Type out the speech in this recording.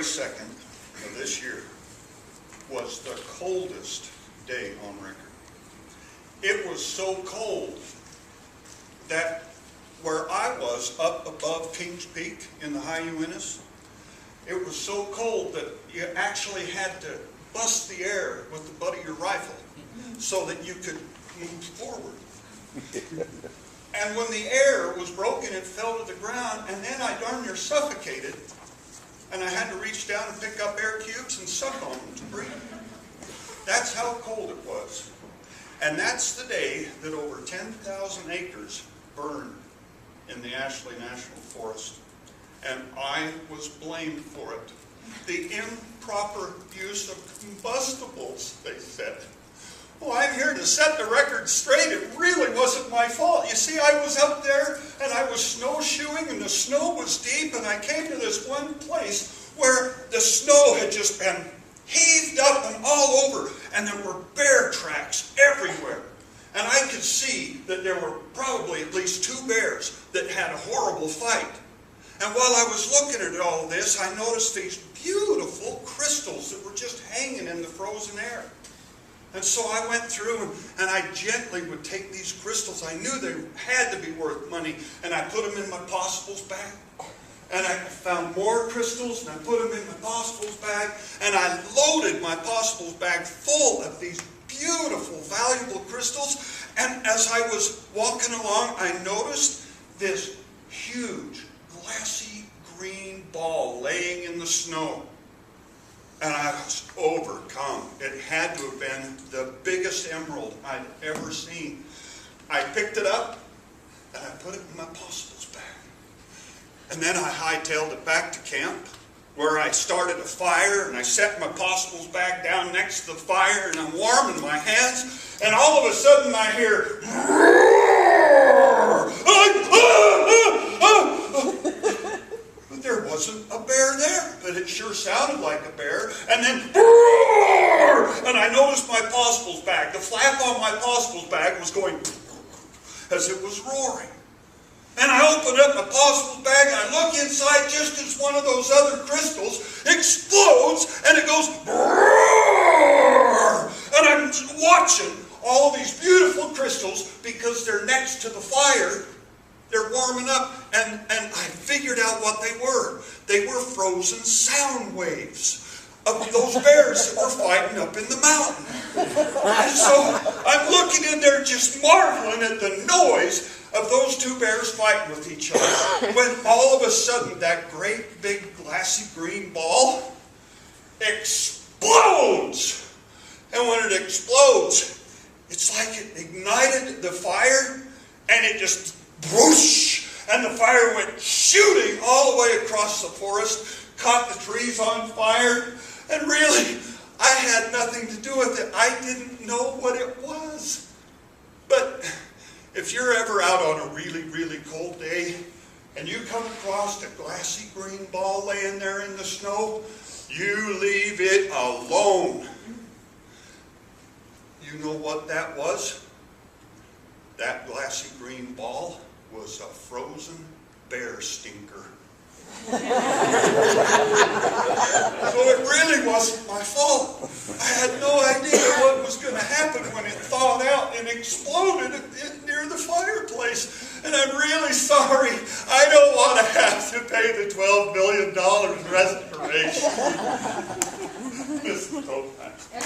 February 2nd of this year was the coldest day on record. It was so cold that where I was up above Kings Peak in the high Uintas, it was so cold that you actually had to bust the air with the butt of your rifle so that you could move forward. And when the air was broken, it fell to the ground, and then I darn near suffocated, and I had to reach down and pick up air cubes and suck on them to breathe. That's how cold it was. And that's the day that over 10,000 acres burned in the Ashley National Forest. And I was blamed for it. The improper use of combustibles, they said. Well, I'm here to set the record straight. It really wasn't my fault. You see, I was up there and I was snowshoeing and the snow was deep, and I came to this one place where the snow had just been heaved up and all over, and there were bear tracks everywhere. And I could see that there were probably at least 2 bears that had a horrible fight. And while I was looking at all this, I noticed these beautiful crystals that were just hanging in the frozen air. And so I went through and I gently would take these crystals. I knew they had to be worth money, and I put them in my possibles bag. And I found more crystals, and I put them in my possibles bag, and I loaded my possibles bag full of these beautiful, valuable crystals. And as I was walking along, I noticed this huge, glassy green ball laying in the snow. And I was overcome. It had to have been the biggest emerald I'd ever seen. I picked it up, and I put it in my possibles bag. And then I hightailed it back to camp, where I started a fire, and I set my possibles bag down next to the fire, and I'm warming my hands, and all of a sudden I hear, but there wasn't a bear there, but it sure sounded like a bear. And then, and I noticed my possibles bag. The flap on my possibles bag was going as it was roaring. And I open up my possibles bag, and I look inside just as one of those other crystals explodes, and it goes, and I'm watching all these beautiful crystals because they're next to the fire. They're warming up, and I figured out what they were. They were frozen sound waves of those bears that were fighting up in the mountain. And so I'm looking in there just marveling at the noise of those 2 bears fighting with each other, when all of a sudden that great big glassy green ball explodes. And when it explodes, it's like it ignited the fire, and it just whoosh, and the fire went shooting all the way across the forest, caught the trees on fire, and really, I had nothing to do with it. I didn't know what it was. But if you're ever out on a really, really cold day, and you come across a glassy green ball laying there in the snow, you leave it alone. You know what that was? That glassy green ball was a frozen bear stinker. So it really wasn't my fault. I had no idea what was going to happen when it thawed out and exploded near the fireplace. And I'm really sorry. I don't want to have to pay the $12 million restoration. This is Toastmaster.